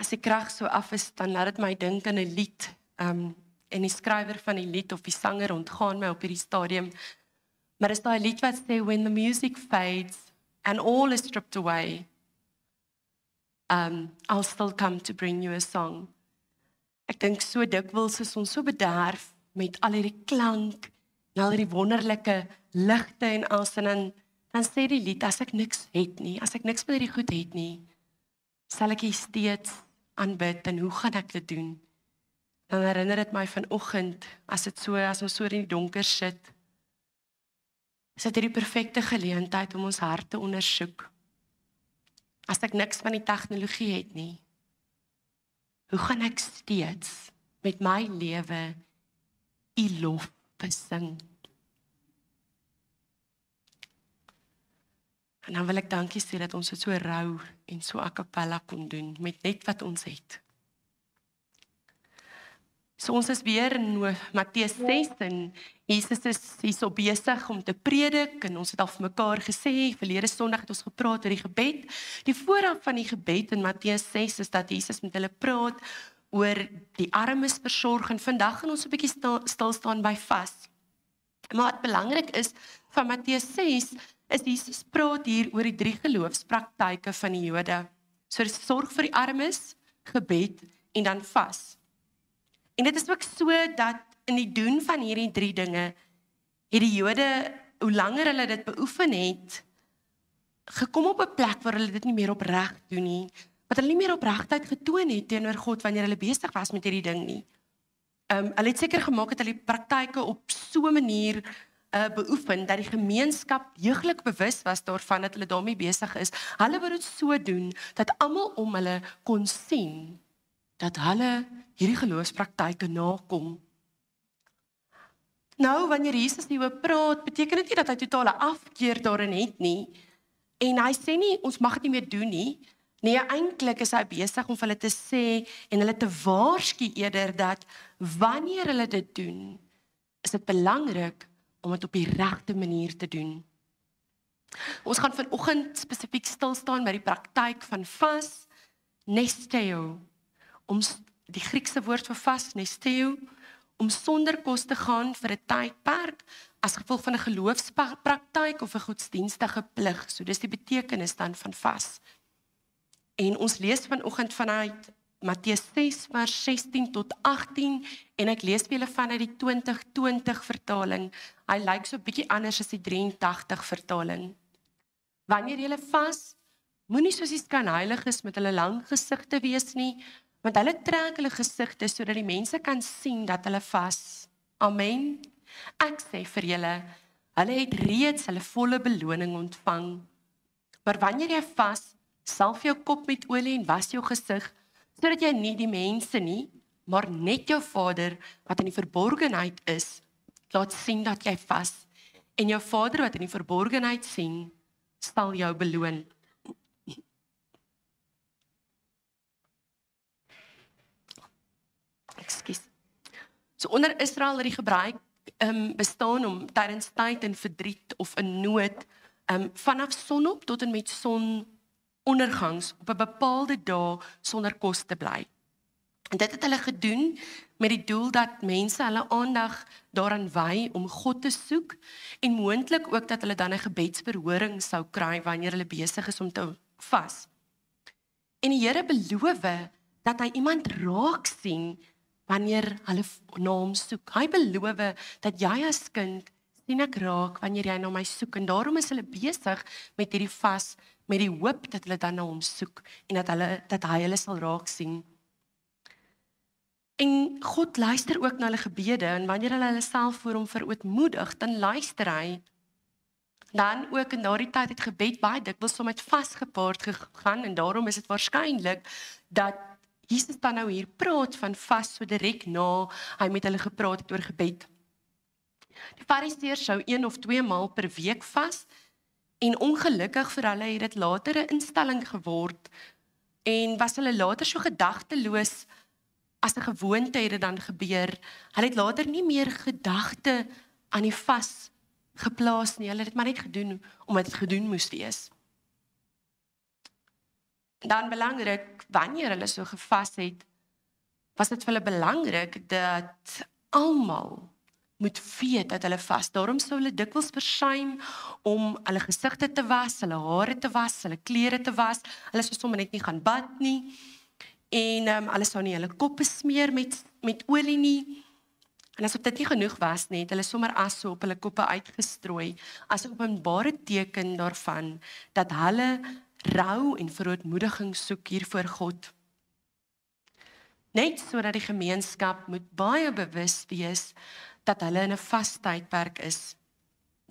as die krag so af is, dan laat dit my dink aan 'n lied. En die skrywer van die lied of die sanger ontgaan my op hierdie stadium. Maar is daai lied wat sê, when the music fades and all is stripped away, I'll still come to bring you a song. Ek dink so dikwels is ons so bederf met al hierdie klank en al hierdie wonderlike ligte en alles, en dan sê die lied, as ek niks het nie, as ek niks met hierdie goed het nie, sal ek hier steeds aanbid, en hoe gaan ek dit doen? Dan herinner dit my vanoggend, as ons so in die donker sit, is dit hierdie perfekte geleentheid om ons hart te ondersoek. As ek niks van die tegnologie het nie, hoe gaan ek steeds met my lewe U lof besing? En dan wil ek dankie sê dat ons dit so rou en so a cappella kon doen, met net wat ons het. So ons is weer in Matteus 6 en Jesus is hierso besig om te predik en ons het al vir mekaar gesê, verlede Sondag het ons gepraat oor die gebed. Die vooraf van die gebed in Matteus 6 is dat Jesus met hulle praat oor die armes versorg, en vandag gaan ons 'n bietjie stil staan by vas. Maar wat belangrik is van Matteus 6 is Jesus praat hier oor die 3 geloofspraktyke van die Jode. So sorg vir die armes, gebed en dan vas. En dit is ook so dat in die doen van hierdie 3 dinge, het die Jode, hoe langer hulle dit beoefen het, gekom op 'n plek waar hulle dit nie meer opreg doen nie, wat hulle nie meer opregtheid getoon het teenoor God wanneer hulle besig was met hierdie ding nie. Hulle het seker gemaak dat hulle die praktyke op so 'n manier beoefen, dat die gemeenskap deeglik bewus was daarvan dat hulle daarmee besig is. Hulle wou dit so doen, dat almal om hulle kon sien, dat hulle hierdie geloofspraktyke nakom. Nou, wanneer Jesus hieroor praat, beteken dit nie dat hy totale afkeer daarin het nie, en hy sê nie, ons mag dit nie meer doen nie. Nee, eintlik is hy besig om vir hulle te sê, en hulle te waarsku eerder, dat wanneer hulle dit doen, is dit belangrik om dit op die regte manier te doen. Ons gaan vanoggend spesifiek stil staan by die praktyk van vas, nesteo, om die Griekse woord vir vas, nesteo, om sonder kos te gaan vir 'n tydperk, as gevolg van 'n geloofspraktyk of 'n godsdienstige plig. So dis die betekenis dan van vas. En ons lees vanoggend vanuit Matteus 6 vers 16 tot 18, en ek lees vir julle vanuit die 2020 vertaling. Hy lyk so 'n bietjie anders as die 83 vertaling. Wanneer julle vas, moenie soos die skynheiliges met hulle lang gesigte wees nie, want hulle trek hulle gesigte sodat die mense kan sien dat hulle vas. Amen. Ek sê vir julle, hulle het reeds hulle volle beloning ontvang. Maar wanneer jy vas, salf jou kop met olie en was jou gesig, sodat jy nie die mense nie, maar net jou Vader wat in die verborgenheid is, laat sien dat jy vas. En jou Vader wat in die verborgenheid sien, sal jou beloon. Ekskuus. So onder Israel het die gebruik bestaan om tydens tyd en verdriet of in nood, vanaf sonop tot en met sonondergangs op 'n bepaalde dag sonder kos te bly. En dit het hulle gedoen met die doel dat mense hulle aandag daaraan wy om God te soek, en moontlik ook dat hulle dan 'n gebedsverhoring sou kry wanneer hulle besig is om te vas. En die Here beloof dat hy iemand raak sien wanneer hulle na hom soek. Hy beloof dat jy as kind sien ek raak wanneer jy na my soek, en daarom is hulle besig met hierdie vas, met die hoop dat hulle dan na hom soek, en dat hy hulle sal raak sien. En God luister ook na hulle gebede, en wanneer hulle self voor hom verootmoedig, dan luister hy. Dan ook in daardie tyd het gebed baie dikwels saam met vas gepaard gegaan, en daarom is dit waarskynlik dat Jesus dan nou hier praat van vas so direk na hy met hulle gepraat het oor gebed. Die Fariseërs sou 1 of 2 maal per week vas, en ongelukkig vir hulle het dit later 'n instelling geword, en was hulle later so gedagteloos, as 'n gewoonte het dit dan gebeur. Hulle het later nie meer gedagte aan die vas geplaas nie, hulle het dit maar net gedoen, omdat dit gedoen moes wees. Dan belangrik, wanneer hulle so gevas het, was dit vir hulle belangrik dat almal moet weet dat hulle vas. Daarom sou hulle dikwels versuim om hulle gesigte te was, hulle hare te was, hulle klere te was. Hulle sou sommer net nie gaan bad nie. En hulle sou nie hulle koppe smeer met olie nie. En as dit nie genoeg was nie, het hulle sommer as so op hulle koppe uitgestrooi, as 'n openbare teken daarvan dat hulle rou en verootmoediging soek hier voor God. Net sodat die gemeenskap moet baie bewus wees dat hulle in 'n vastydperk is.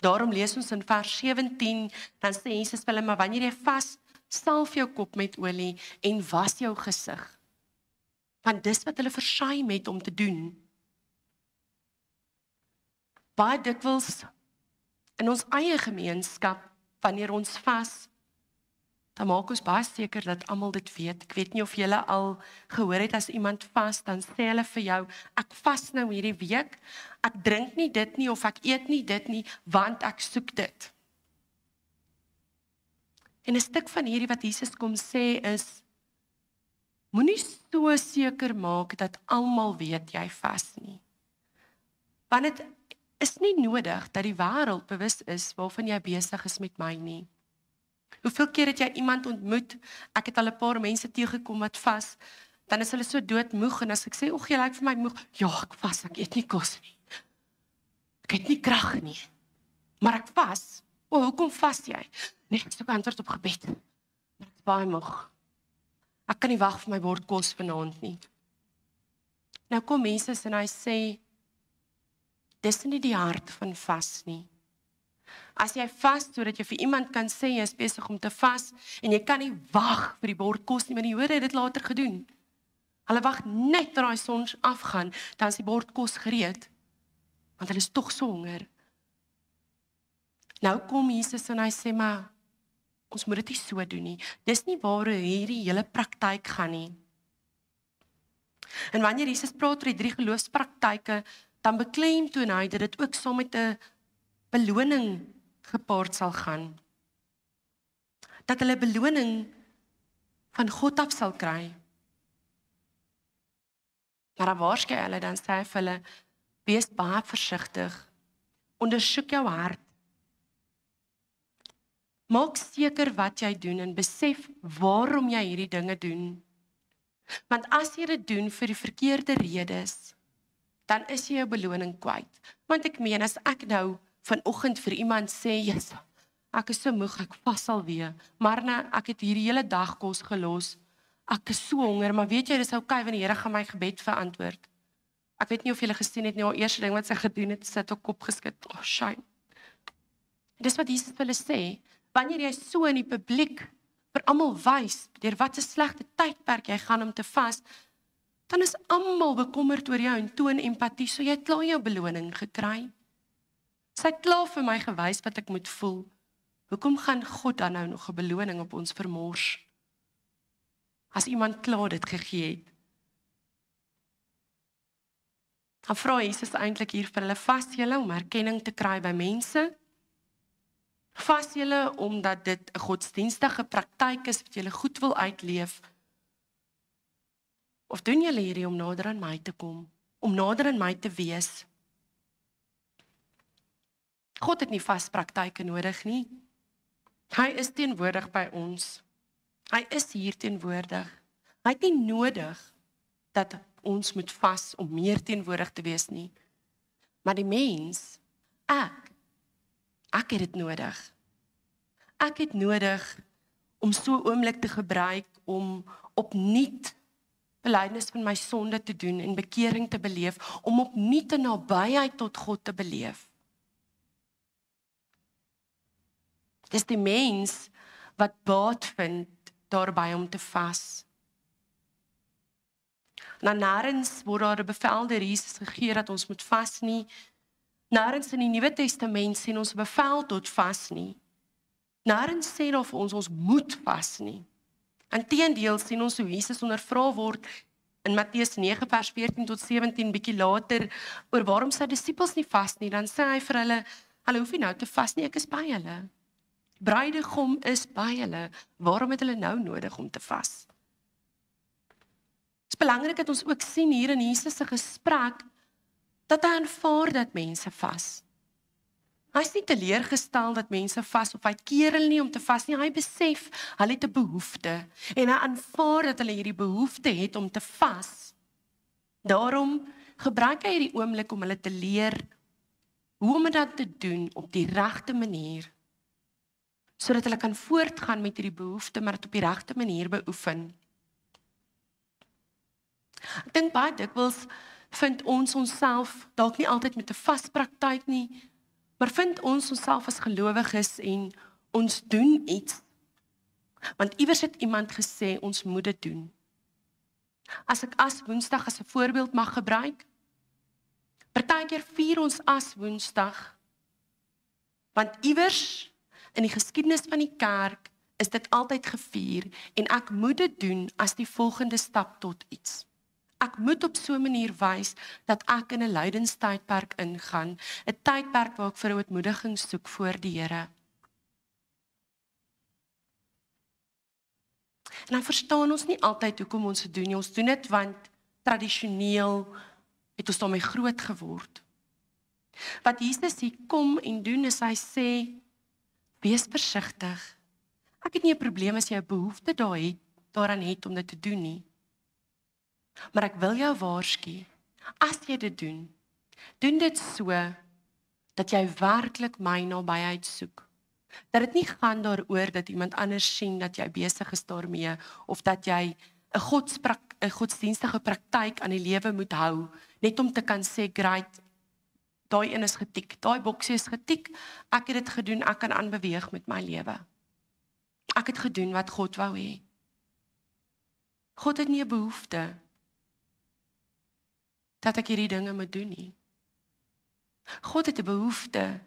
Daarom lees ons in vers 17, dan sê Jesus vir hulle, maar wanneer jy vas, salf jou kop met olie en was jou gesig. Want dis wat hulle versuim het om te doen. Baie dikwels in ons eie gemeenskap, wanneer ons vas, dan maak ons baie seker dat almal dit weet. Ek weet nie of julle al gehoor het as iemand vas, dan sê hulle vir jou, ek vas nou hierdie week, ek drink nie dit nie, of ek eet nie dit nie, want ek soek dit. En 'n stuk van hierdie wat Jesus kom sê is, moenie so seker maak dat almal weet jy vas nie. Want dit is nie nodig dat die wêreld bewus is waarvan jy besig is met my nie. Hoeveel keer het jy iemand ontmoet, ek het al 'n paar mense teëgekom wat vas, dan is hulle so doodmoeg, en as ek sê, jy lyk vir my moeg, ja, ek vas, ek eet nie kos nie. Ek het nie krag nie, maar ek vas. Hoekom vas jy? Nee, ek soek antwoord op gebed. Maar ek is baie moeg. Ek kan nie wag vir my bord kos vanaand nie. Nou kom Jesus en hy sê, dis nie die hart van vas nie. As jy vas, sodat jy vir iemand kan sê, jy is besig om te vas, en jy kan nie wag vir die bord kos nie, maar die Jode het dit later gedoen. Hulle wag net ter die son afgaan, dan is die bord kos gereed, want hulle is tog so honger. Nou kom Jesus en hy sê, maar ons moet dit nie so doen nie. Dis nie waar hierdie hele praktyk gaan nie. En wanneer Jesus praat oor die 3 geloofspraktyke, dan beklemtoon hy dat dit ook saam met 'n beloning gepaard sal gaan. Dat hulle beloning van God af sal kry. Maar dan waarskei hulle, dan sê hy vir hulle, wees baie versigtig, ondersoek jou hart. Maak seker wat jy doen en besef waarom jy hierdie dinge doen. Want as jy dit doen vir die verkeerde redes, dan is jy jou beloning kwyt. Want ek meen, as ek nou vanoggend vir iemand sê, yes, ek is so moeg, ek vas alweer, maar nou, ek het hierdie hele dag kos gelos, ek is so honger, maar weet jy, dis okay, want die Here gaan my gebed verantwoord. Ek weet nie of julle gesien het nie, die eerste ding wat sy gedoen het, sy het haar kop geskit, shame. Dis wat Jesus vir hulle sê, wanneer jy so in die publiek vir almal wys, deur wat 'n slegte tydperk jy gaan om te vas, dan is almal bekommerd oor jou en toon empatie, so jy het klaar jou beloning gekry. Sy het klaar vir my gewys wat ek moet voel. Hoekom gaan God dan nou nog 'n beloning op ons vermors? As iemand klaar dit gegee het. Dan vra Jesus eintlik hier vir hulle, vas julle om erkenning te kry by mense? Vas julle omdat dit 'n godsdienstige praktyk is wat julle goed wil uitleef? Of doen julle hierdie om nader aan my te kom, om nader aan my te wees? God het nie vaspraktyke nodig nie. Hy is teenwoordig by ons. Hy is hier teenwoordig. Hy het nie nodig dat ons moet vas om meer teenwoordig te wees nie. Maar die mens, ek het dit nodig. Ek het nodig om so 'n oomblik te gebruik om opnuut belydenis van my sonde te doen en bekering te beleef, om opnuut 'n nabyheid tot God te beleef. Dis die mens wat baat vind daarby om te vas. Nou nêrens word daar 'n bevel deur Jesus gegee dat ons moet vas nie. Nêrens in die Nuwe Testament sien ons 'n bevel tot vas nie. Nêrens sê daar vir ons moet vas nie. Inteendeel sien ons hoe Jesus ondervra word in Matteus 9 vers 14 tot 17 bietjie later oor waarom sy disippels nie vas nie. Dan sê hy vir hulle, hulle hoef nie nou te vas nie, ek is by hulle. bruidegom is by hulle. Waarom het hulle nou nodig om te vas? Het is belangrik dat ons ook sien hier in Jesus se gesprek, dat hy aanvaar dat mense vas. Hy is nie teleurgestel dat mense vas, of hy keer hulle nie om te vas nie, hy besef, hulle het 'n behoefte, en hy aanvaar dat hulle hierdie behoefte het om te vas. Daarom gebruik hy hierdie oomblik om hulle te leer, hoe om dit te doen op die regte manier, sodat hulle kan voortgaan met hierdie behoefte, maar dit op die regte manier beoefen. Ek dink baie dikwels vind ons onsself dalk nie altyd met 'n vaspraktyk nie, maar vind ons onsself as gelowiges en ons doen iets, want iewers het iemand gesê ons moet dit doen. As ek as Woensdag as 'n voorbeeld mag gebruik, partykeer vier ons as Woensdag, want iewers in die geskiedenis van die kerk is dit altyd gevier en ek moet dit doen as die volgende stap tot iets. Ek moet op so 'n manier wys dat ek in 'n lydenstydperk ingaan, 'n tydperk waar ek vir ootmoediging soek voor die Here. En dan verstaan ons nie altyd hoekom ons dit doen nie. Ons doen dit want tradisioneel het ons daarmee groot geword. Wat Jesus hier kom en doen is hy sê, wees versigtig. Ek het nie 'n probleem as jy 'n behoefte daaraan het om dit te doen nie. Maar ek wil jou waarsku, as jy dit doen dit so, dat jy werklik my nabyheid soek. Dat dit nie gaan daaroor dat iemand anders sien dat jy besig is daarmee, of dat jy 'n godsdienstige praktyk aan die lewe moet hou, net om te kan sê, great, daai een is getik, daai boksie is getik, ek het dit gedoen, ek kan aanbeweeg met my lewe. Ek het gedoen wat God wou hê. God het nie 'n behoefte dat ek hierdie dinge moet doen nie. God het 'n behoefte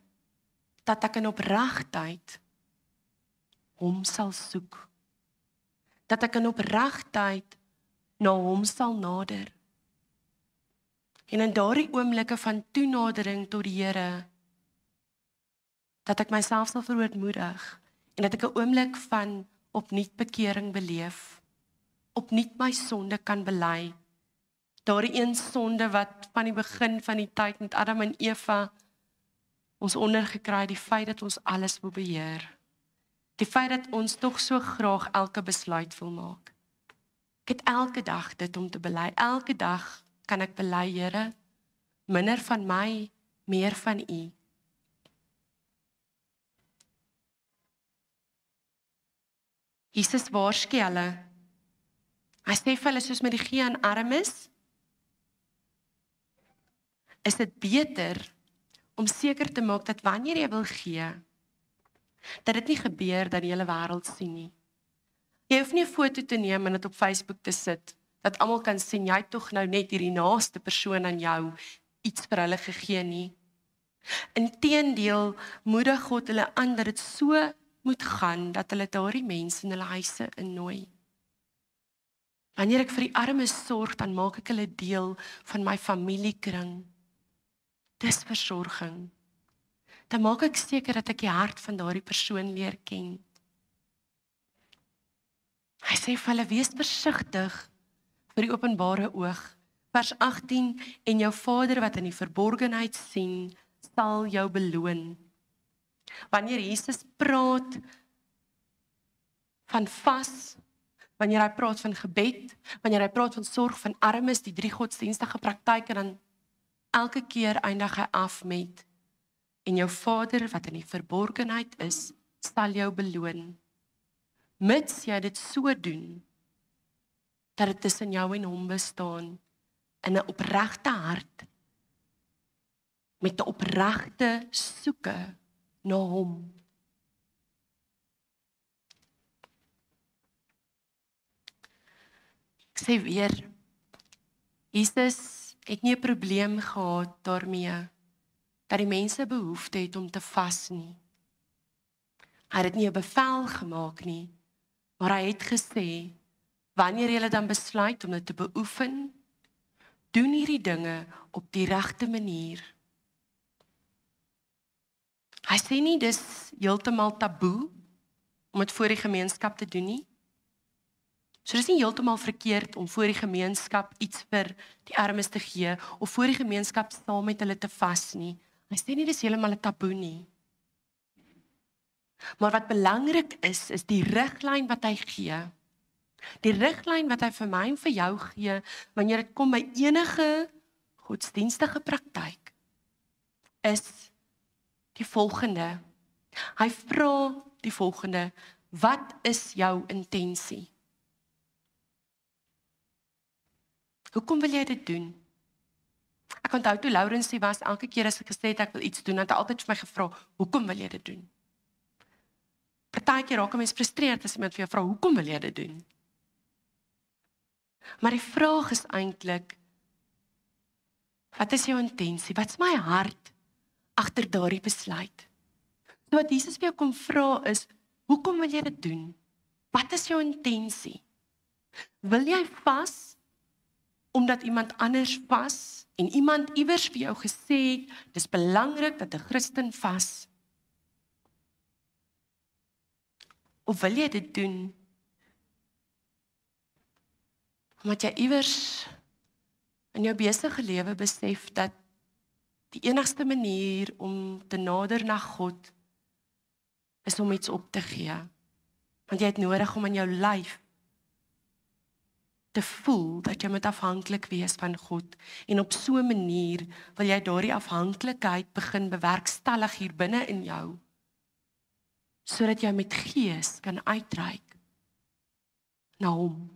dat ek in opregtheid hom sal soek. Dat ek in opregtheid na hom sal nader. En in daardie oomblikke van toenadering tot die Here, dat ek myself sal verootmoedig en dat ek 'n oomblik van opnuut bekering beleef, opnuut my sonde kan bely. Daardie een sonde wat van die begin van die tyd met Adam en Eva ons ondergekry, die feit dat ons alles wil beheer. Die feit dat ons tog so graag elke besluit wil maak. Ek het elke dag dit om te bely. Elke dag kan ek bely, Here, minder van my, meer van U. Jesus waarsku hulle. Hy sê vir hulle, soos met die gee en armes, is dit beter om seker te maak dat wanneer jy wil gee, dat dit nie gebeur dat die hele wêreld sien nie. Jy hoef nie 'n foto te neem en dit op Facebook te sit, dat almal kan sien, jy het tog nou net hierdie naaste persoon aan jou iets vir hulle gegee nie. Inteendeel, moedig God hulle aan dat dit so moet gaan, dat hulle daardie mense in hulle huise innooi. Wanneer ek vir die armes sorg, dan maak ek hulle deel van my familiekring. Dis versorging. Dan maak ek seker dat ek die hart van daardie persoon leer ken. Hy sê vir hulle, wees versigtig vir die openbare oog. Vers 18, en jou Vader wat in die verborgenheid sien, sal jou beloon. Wanneer Jesus praat van vas, wanneer hy praat van gebed, wanneer hy praat van sorg van armes, die 3 godsdienstige praktyke, dan elke keer eindig hy af met, en jou Vader wat in die verborgenheid is, sal jou beloon. Mits jy dit so doen, dat dit tussen jou en hom bestaan, in 'n opregte hart, met 'n opregte soeke na hom. Ek sê weer, Jesus het nie 'n probleem gehad daarmee, dat die mense behoefte het om te vas nie. Hy het nie 'n bevel gemaak nie, maar hy het gesê, wanneer julle dan besluit om dit te beoefen, doen hierdie dinge op die regte manier. Hy sê nie dis heeltemal taboe om dit voor die gemeenskap te doen nie. So dis nie heeltemal verkeerd om voor die gemeenskap iets vir die armes te gee, of voor die gemeenskap saam met hulle te vas nie. Hy sê nie dis heeltemal 'n taboe nie. Maar wat belangrik is die riglyn wat hy gee. Die riglyn wat hy vir my en vir jou gee, wanneer dit kom by enige godsdienstige praktyk, is die volgende. Hy vra die volgende: wat is jou intensie? Hoekom wil jy dit doen? Ek onthou toe Laurens hier was, elke keer as ek gesê het ek wil iets doen, het hy altyd vir my gevra, hoekom wil jy dit doen? Partykeer raak 'n mens frustreerd as iemand vir jou vra, hoekom wil jy dit doen? Maar die vraag is eintlik, wat is jou intensie? Wat is my hart agter daardie besluit? So wat Jesus vir jou kom vra is, hoekom wil jy dit doen? Wat is jou intensie? Wil jy vas omdat iemand anders vas en iemand iewers vir jou gesê het, dis belangrik dat 'n Christen vas? Of wil jy dit doen omdat jy iewers in jou besige lewe besef dat die enigste manier om te nader na God is om iets op te gee. Want jy het nodig om in jou lyf te voel dat jy moet afhanklik wees van God. En op so 'n manier wil jy daardie afhanklikheid begin bewerkstellig hier binne in jou, sodat jy met gees kan uitreik na hom.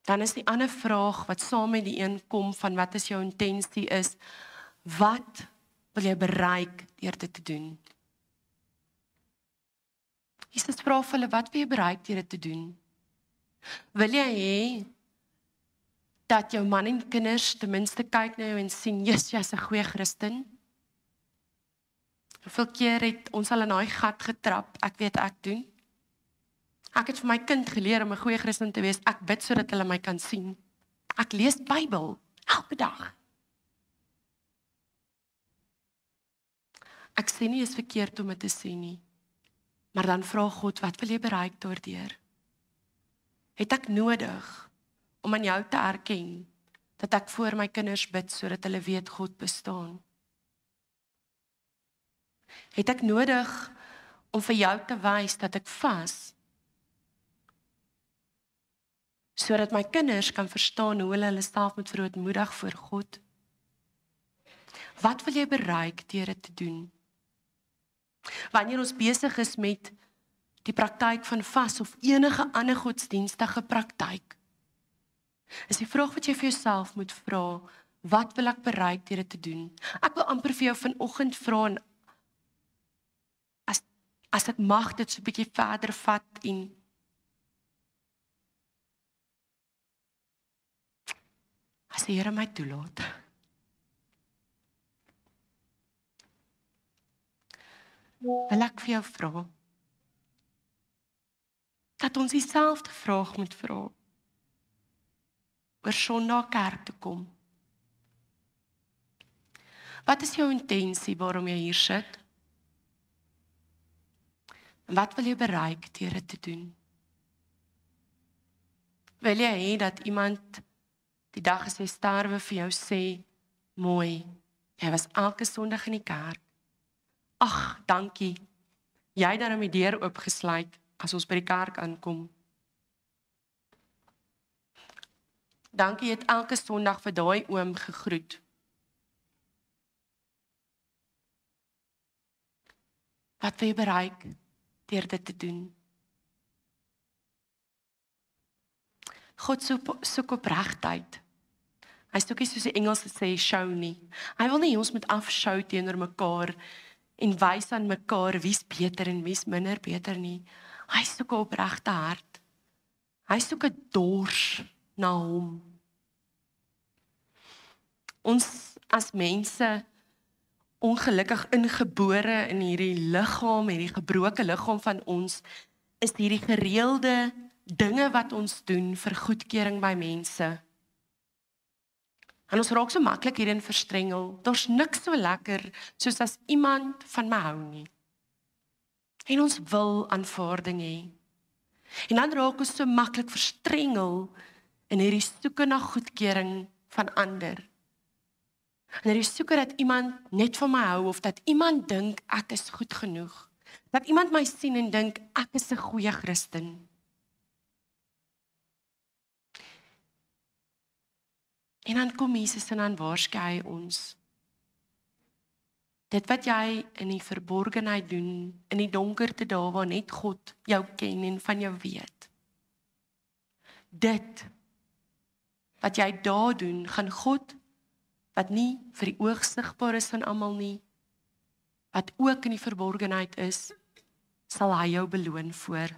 Dan is die ander vraag wat saam met die een kom van wat is jou intensie is, wat wil jy bereik deur dit te doen? Jesus vra vir hulle, wat wil jy bereik deur dit te doen? Wil jy hê dat jou man en kinders ten minste kyk na jou en sien, jy's 'n goeie Christen? Hoeveel keer het ons al in daai gat getrap, ek weet ek doen? Ek het vir my kind geleer om 'n goeie Christen te wees. Ek bid sodat hulle my kan sien. Ek lees Bybel elke dag. Ek sê nie is verkeerd om dit te sê nie. Maar dan vra God, wat wil jy bereik daardeur? Het ek nodig om aan jou te erken dat ek vir my kinders bid sodat hulle weet God bestaan? Het ek nodig om vir jou te wys dat ek vas, sodat my kinders kan verstaan hoe hulle self moet verootmoedig voor God? Wat wil jy bereik deur dit te doen? Wanneer ons besig is met die praktyk van vas of enige ander godsdienstige praktyk, is die vraag wat jy vir jouself moet vra, wat wil ek bereik deur dit te doen? Ek wil amper vir jou vanoggend vra, en as ek mag dit so 'n bietjie verder vat en as die Here my toelaat. Wil ek vir jou vra, dat ons dieselfde vraag moet vra, oor Sondag kerk toe kom. Wat is jou intensie waarom jy hier sit? En wat wil jy bereik deur dit te doen? Wil jy hê dat iemand die dag as jy sterwe vir jou sê, mooi, jy was elke Sondag in die kerk. Ag, dankie. Jy het dan die deur oopgesluit as ons by die kerk aankom. Dankie, jy het elke Sondag vir daai oom gegroet. Wat wil jy bereik deur dit te doen? God soek opregtheid. Hy soek nie soos die Engelse sê show nie. Hy wil nie ons moet afshow teenoor mekaar en wys aan mekaar wie's beter en wie's minder beter nie. Hy soek 'n opregte hart. Hy soek 'n dors na hom. Ons as mense, ongelukkig ingebore in hierdie liggaam, hierdie gebroke liggaam van ons, is hierdie gereelde dinge wat ons doen vir goedkeuring by mense. En ons raak so maklik hierin verstrengel. Daar's niks so lekker soos as iemand van my hou nie. En ons wil aanvaarding hê. En dan raak ons so maklik verstrengel in hierdie soeke na goedkeuring van ander. En hierdie soeke dat iemand net van my hou of dat iemand dink ek is goed genoeg. Dat iemand my sien en dink ek is 'n goeie Christen. En dan kom Jesus en dan waarsku hy ons. Dit wat jy in die verborgenheid doen, in die donkerte dae waar net God jou ken en van jou weet. Dit wat jy daar doen, gaan God, wat nie vir die oog sigbaar is van almal nie, wat ook in die verborgenheid is, sal hy jou beloon voor.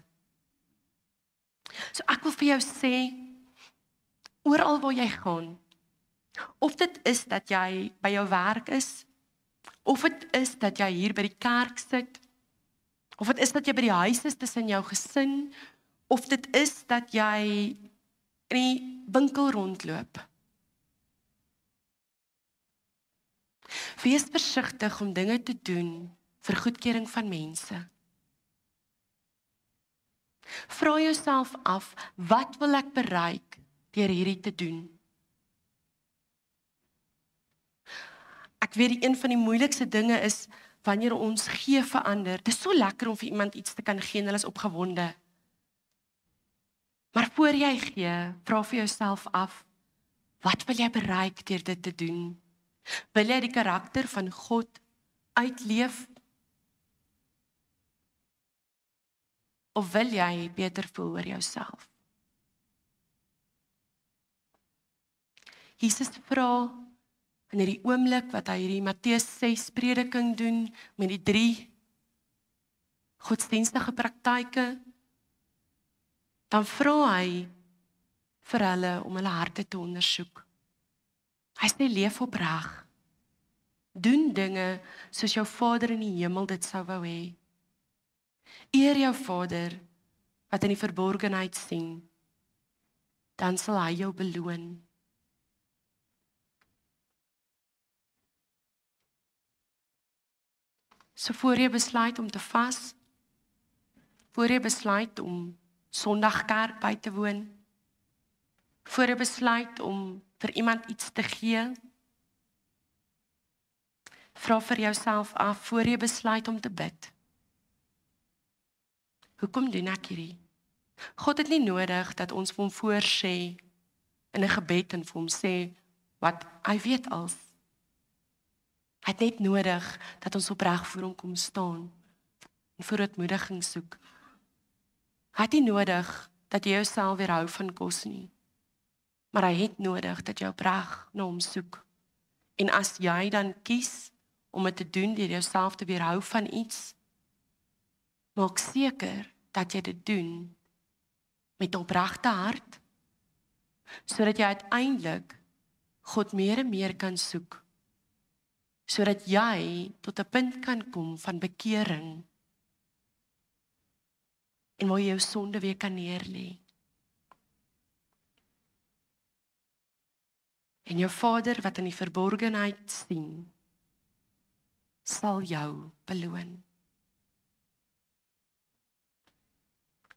So ek wil vir jou sê, oral waar jy gaan, of dit is dat jy by jou werk is, of dit is dat jy hier by die kerk sit, of dit is dat jy by die huis is tussen jou gesin, of dit is dat jy in die winkel rondloop. Wees versigtig om dinge te doen vir goedkeuring van mense. Vra jouself af, wat wil ek bereik deur hierdie te doen? Ek weet een van die moeilikste dinge is wanneer ons gee vir ander. Dit is so lekker om vir iemand iets te kan gee en hulle is opgewonde. Maar voor jy gee, vra vir jouself af, wat wil jy bereik deur dit te doen? Wil jy die karakter van God uitleef? Of wil jy beter voel oor jouself? Jesus vra in hierdie oomblik wat hy hierdie Matteus 6 prediking doen met die 3 godsdienstige praktyke, dan vra hy vir hulle om hulle harte te ondersoek. Hy sê leef opreg. Doen dinge soos jou Vader in die hemel dit sou wou hê. Eer jou Vader wat in die verborgenheid sien, dan sal hy jou beloon. So voor jy besluit om te vas, voor jy besluit om Sondagkerk by te woon, voor jy besluit om vir iemand iets te gee, vra vir jouself af, voor jy besluit om te bid. Hoekom doen ek hierdie? God het nie nodig dat ons vir hom voorsê in 'n gebed en vir hom sê wat hy weet als. Hy het net nodig dat ons opreg voor hom kom staan en vooruitmoediging soek. Hy het nie nodig dat jy jouself weerhou van kos nie, maar hy het nodig dat jy opreg na hom soek. En as jy dan kies om dit te doen deur jouself te weerhou van iets, maak seker dat jy dit doen met 'n opregte hart, sodat jy uiteindelik God meer en meer kan soek, sodat jy tot 'n punt kan kom van bekering en waar jy jou sonde weer kan neerlê. En jou Vader wat in die verborgenheid sien, sal jou beloon.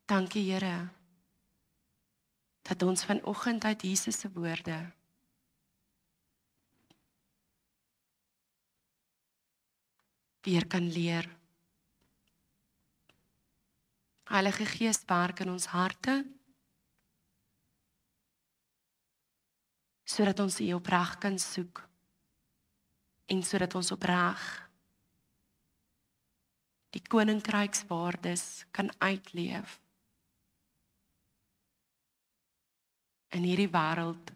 Dankie Here, dat ons vanoggend uit Jesus se woorde weer kan leer. Heilige Gees werk in ons harte, sodat ons U opreg kan soek en sodat ons opreg die koninkrykswaardes kan uitleef in hierdie wêreld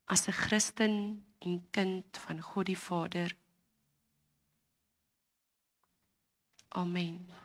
as 'n Christen en kind van God die Vader. Amen.